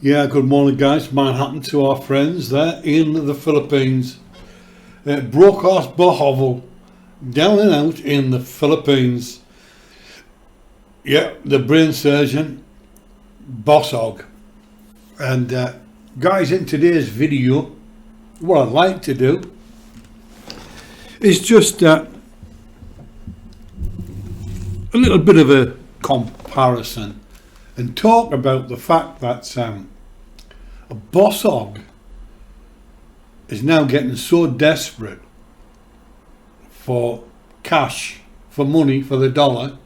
Yeah, good morning guys. Mine happened to our friends there in the Philippines. Broke Ass Bohovel, down and out in the Philippines. Yeah, the brain surgeon, Boss Hog. And guys, in today's video, what I'd like to do is just a little bit of a comparison and talk about the fact that a boss hog is now getting so desperate for cash, for money, for the dollar.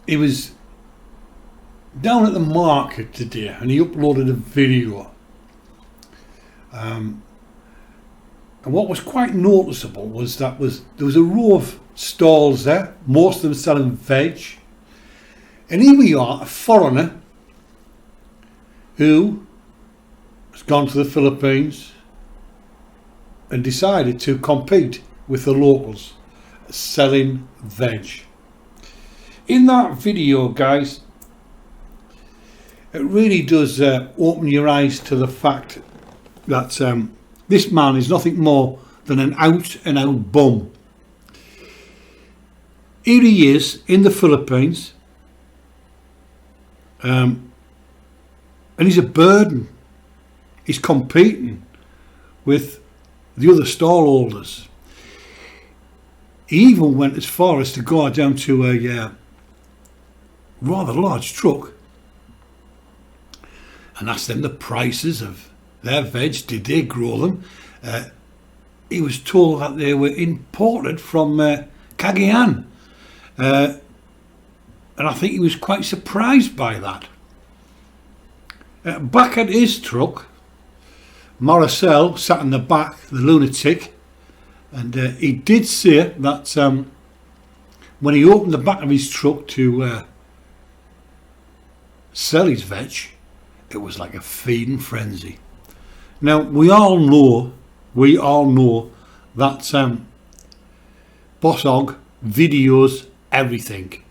He was down at the market today and he uploaded a video. And what was quite noticeable was that there was a row of stalls there, most of them selling veg, and here we are, a foreigner who has gone to the Philippines and decided to compete with the locals selling veg. In that video, guys, it really does open your eyes to the fact that this man is nothing more than an out and out bum. Here he is in the Philippines, and he's a burden. He's competing with the other stallholders. He even went as far as to go down to a rather large truck and ask them the prices of their veg. Did they grow them? He was told that they were imported from Cagayan. And I think he was quite surprised by that. Back at his truck, Maricel sat in the back, the lunatic, and he did say that when he opened the back of his truck to sell his veg, it was like a feeding frenzy. Now we all know that Boss Hog videos everything.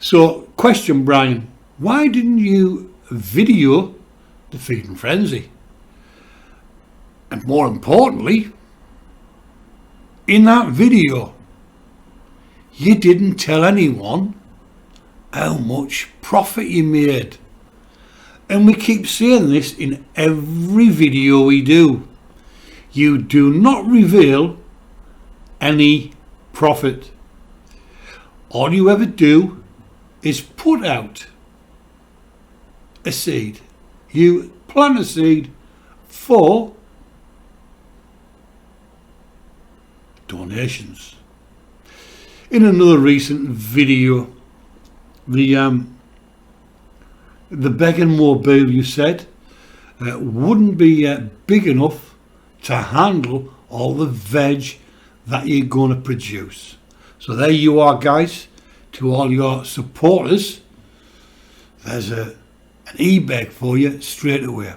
So, question, Brian, why didn't you video the feeding frenzy? And more importantly, in that video, you didn't tell anyone how much profit you made. And we keep saying this in every video we do. You do not reveal any profit. All you ever do is put out a seed. You plant a seed for donations. In another recent video, the begging mobile, you said, wouldn't be big enough to handle all the veg that you're going to produce. So there you are, guys. To all your supporters, there's an e-bag for you straight away.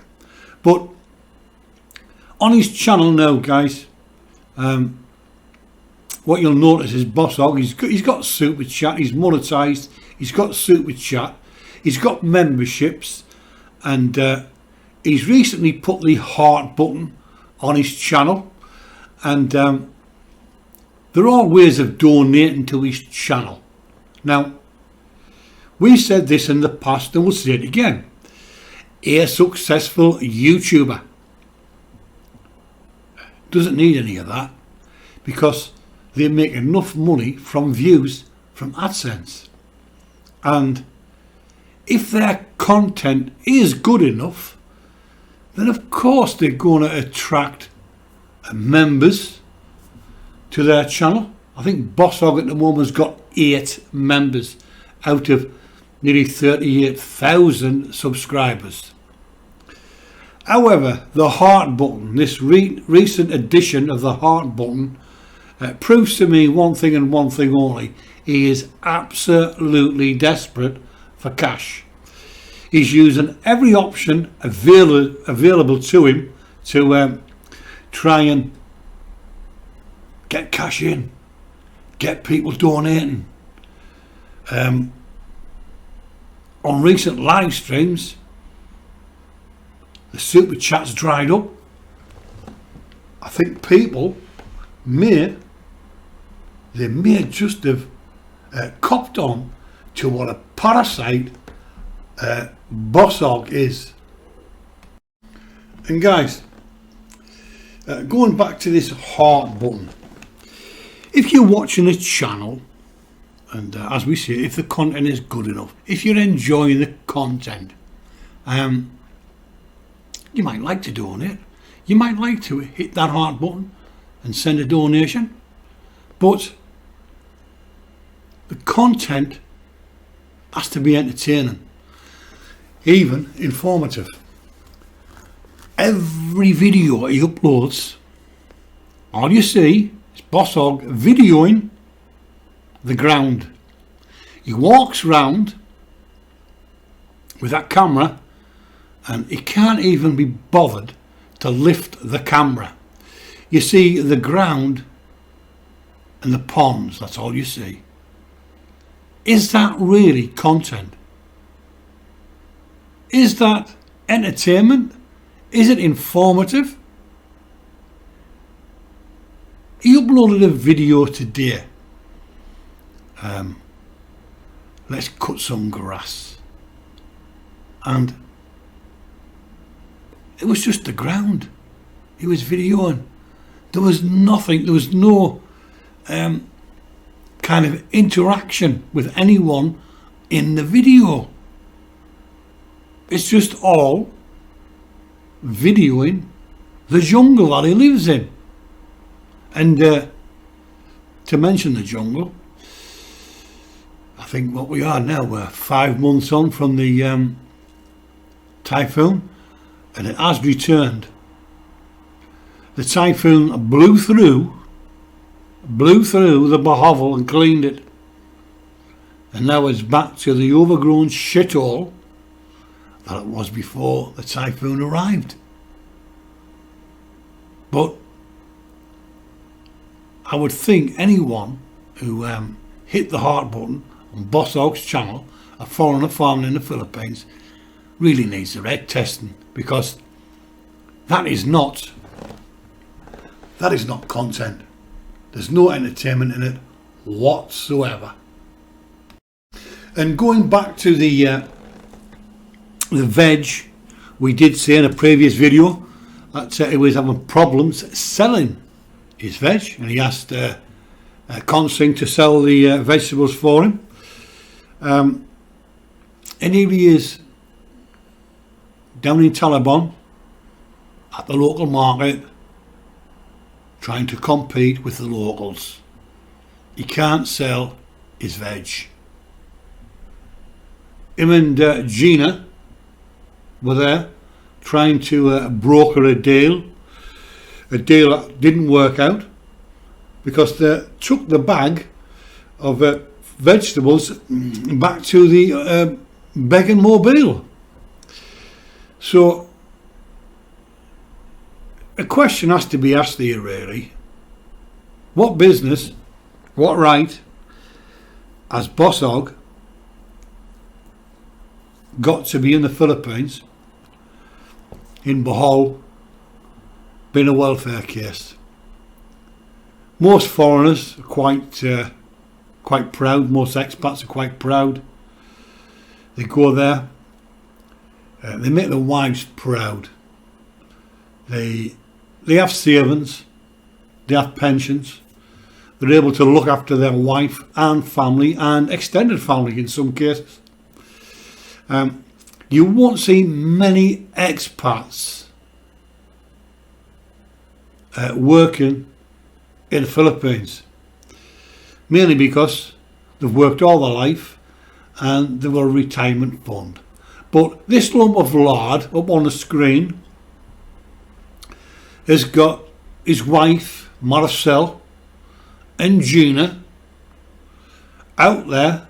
But on his channel now, guys, what you'll notice is Boss Hog, he's got super chat, he's monetized, he's got super chat, he's got memberships, and he's recently put the heart button on his channel, and there are ways of donating to his channel. Now, we said this in the past and we'll say it again. A successful YouTuber doesn't need any of that because they make enough money from views from AdSense. And if their content is good enough, then of course they're going to attract members to their channel. I think Boss Hog at the moment has got 8 members out of nearly 38,000 subscribers. However, the heart button, this recent addition of the heart button, proves to me one thing and one thing only. He is absolutely desperate for cash. He's using every option available to him to try and get cash in, get people donating. on recent live streams, the super chat's dried up. I think people may just have copped on to what a parasite boss hog is. And guys, going back to this heart button, if you're watching a channel, and as we say, if the content is good enough, if you're enjoying the content, you might like to donate. You might like to hit that heart button and send a donation, but the content has to be entertaining, even informative. Every video he uploads, all you see is Boss Hog videoing the ground. He walks round with that camera and he can't even be bothered to lift the camera. You see the ground and the ponds, that's all you see. Is that really content? Is that entertainment? Is it informative? He uploaded a video today. Let's cut some grass. And it was just the ground. He was videoing. There was nothing, there was no kind of interaction with anyone in the video. It's just all videoing the jungle that he lives in. And to mention the jungle, I think what we are now, we're 5 months on from the typhoon, and it has returned. The typhoon blew through the Bohovel and cleaned it, and now it's back to the overgrown shithole that it was before the typhoon arrived. But I would think anyone who hit the heart button on Boss Hog's channel, A Foreigner Farming in the Philippines, really needs their head testing, because that is not content. There's no entertainment in it whatsoever. And going back to the veg, we did say in a previous video that he was having problems selling his veg, and he asked Consing to sell the vegetables for him. And here he is down in Taliban at the local market, trying to compete with the locals. He can't sell his veg. Him and Gina were there trying to broker a deal that didn't work out, because they took the bag of vegetables back to the Beacon Mobile. So a question has to be asked here, really. What business, what right has Boss Hog got to be in the Philippines, in Bohol, being a welfare case? Most foreigners are quite proud. Most expats are quite proud. They go there. They make their wives proud. They have savings. They have pensions. They're able to look after their wife and family, and extended family in some cases. You won't see many expats working in the Philippines, mainly because they've worked all their life and they were a retirement fund. But this lump of lard up on the screen has got his wife Maricel and Gina out there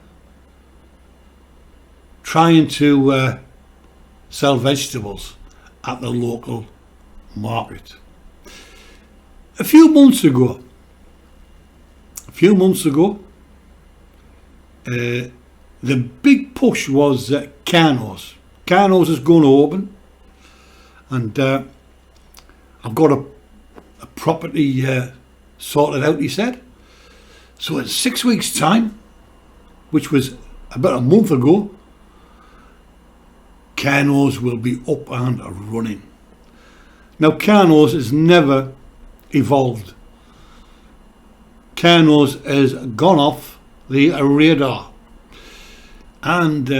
trying to sell vegetables at the local market. A few months ago, the big push was Carnos. Carnos is going to open, and I've got a property sorted out, he said. So in 6 weeks' time, which was about a month ago, Carnos will be up and running. Now, Carnos has never evolved. Carnos has gone off the radar, and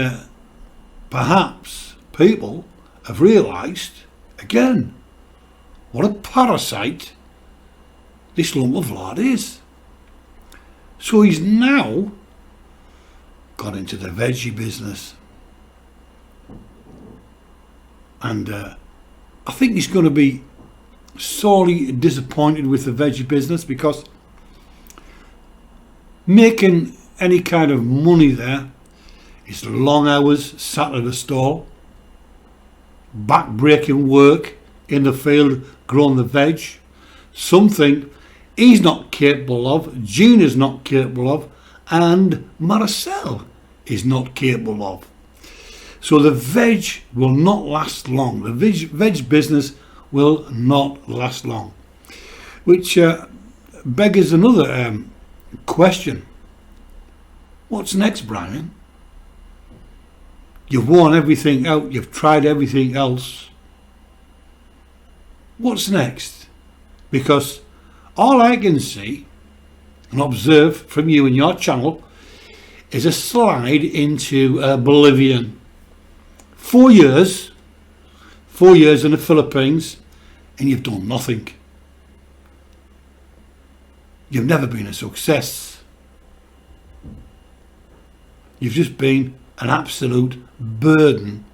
perhaps people have realised again what a parasite this lump of lard is. So he's now got into the veggie business, and I think he's going to be sorely disappointed with the veggie business, because making any kind of money there is long hours sat at a stall, back-breaking work in the field growing the veg, something he's not capable of, Gina's not capable of, and Maricel is not capable of. So the veg will not last long. The veg business will not last long. Which beggars another question. What's next, Brian? You've worn everything out, you've tried everything else. What's next? Because all I can see and observe from you and your channel is a slide into oblivion. 4 years in the Philippines, and you've done nothing. You've never been a success. You've just been an absolute burden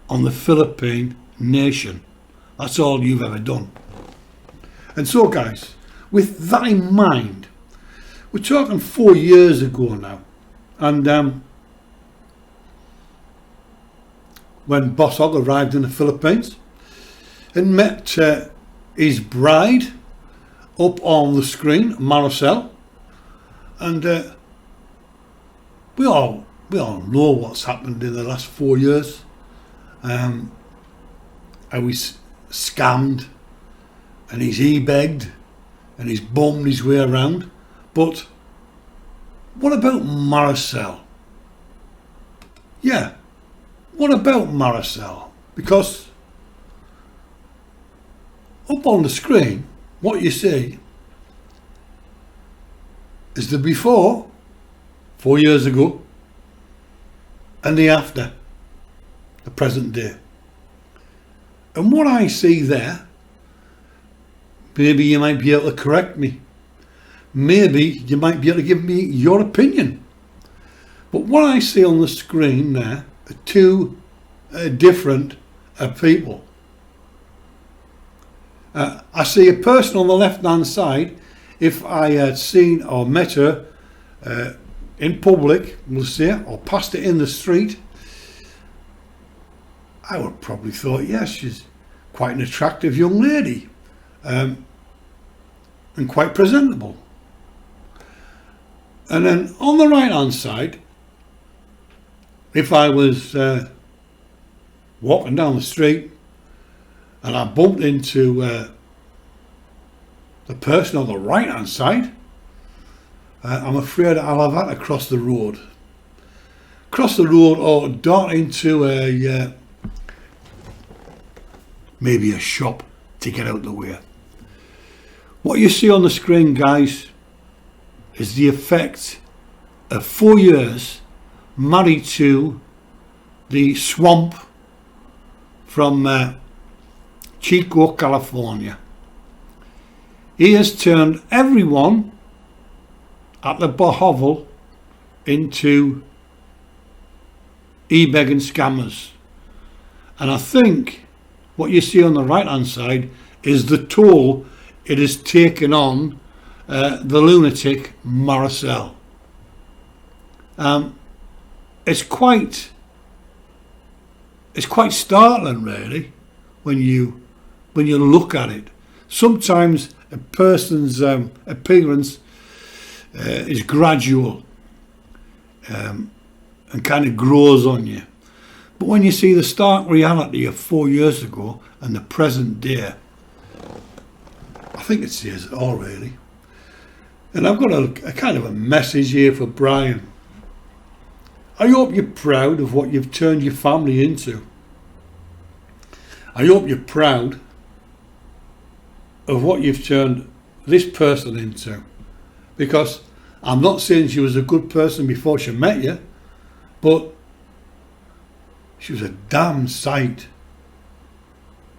on the Philippine nation. That's all you've ever done. And so, guys, with that in mind, we're talking 4 years ago now, and when Boss Hog arrived in the Philippines and met his bride up on the screen, Maricel, and we all know what's happened in the last 4 years. How he's scammed, and he's e-begged, and he's bummed his way around. But what about Maricel? Yeah, what about Maricel? Because up on the screen, what you see is the before, 4 years ago, and the after, the present day. And what I see there, maybe you might be able to correct me. Maybe you might be able to give me your opinion. But what I see on the screen there are two different people. I see a person on the left hand side. If I had seen or met her in public, we'll say, or passed it in the street, I would probably thought, yes, she's quite an attractive young lady, and quite presentable. And then on the right hand side, if I was walking down the street and I bumped into the person on the right hand side, I'm afraid I'll have had to cross the road. Cross the road or dart into a maybe a shop to get out the way. What you see on the screen, guys, is the effect of 4 years married to the swamp from Chico, California. He has turned everyone at the Bohovel into e-begging scammers. And I think what you see on the right hand side is the toll it has taken on the lunatic Maricel. It's quite startling, really, when you look at it. Sometimes a person's appearance is gradual. and kind of grows on you. But when you see the stark reality of 4 years ago and the present day, I think it says it all, really. And I've got a kind of a message here for Brian. I hope you're proud of what you've turned your family into. I hope you're proud of what you've turned this person into. Because I'm not saying she was a good person before she met you, but she was a damn sight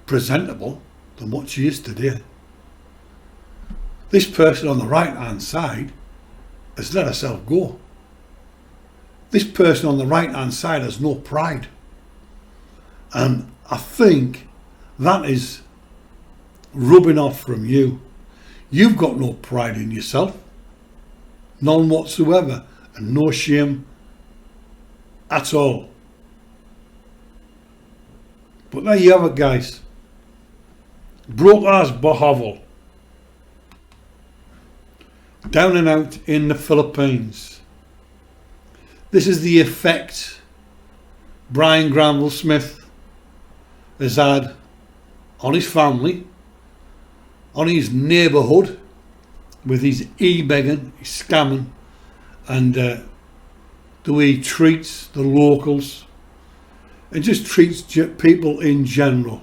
presentable than what she is today. This person on the right hand side has let herself go. This person on the right hand side has no pride. And I think that is rubbing off from you. You've got no pride in yourself. None whatsoever. And no shame at all. But there you have it, guys. Broke Ass Bohovel. Down and out in the Philippines. This is the effect Brian Granville Smith has had on his family, on his neighbourhood, with his e-begging, his scamming, and the way he treats the locals and just treats people in general.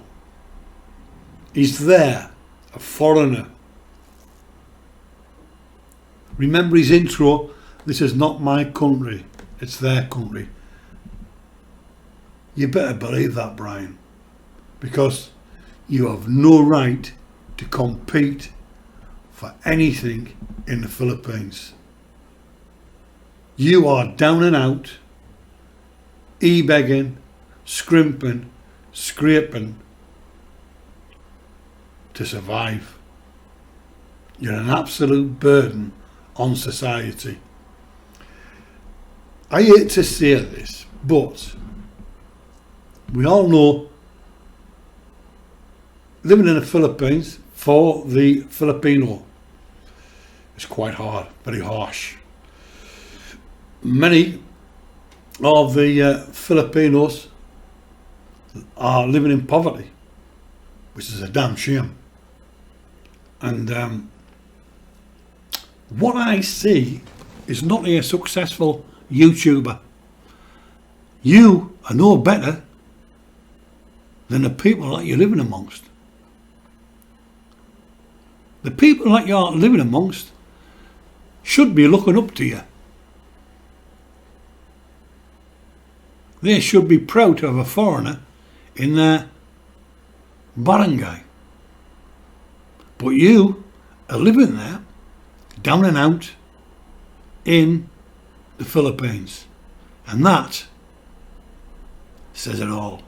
He's there, a foreigner. Remember his intro, this is not my country, it's their country. You better believe that, Brian, because you have no right to compete for anything in the Philippines. You are down and out, e-begging, scrimping, scraping to survive. You're an absolute burden on society. I hate to say this, but we all know living in the Philippines for the Filipino is quite hard, very harsh. Many of the Filipinos are living in poverty, which is a damn shame. And what I see is not a successful YouTuber. You are no better than the people that you're living amongst. The people that you're living amongst should be looking up to you. They should be proud to have a foreigner in their barangay. But you are living there, down and out, in the Philippines. And that says it all.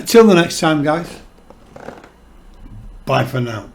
Till the next time, guys. Bye for now.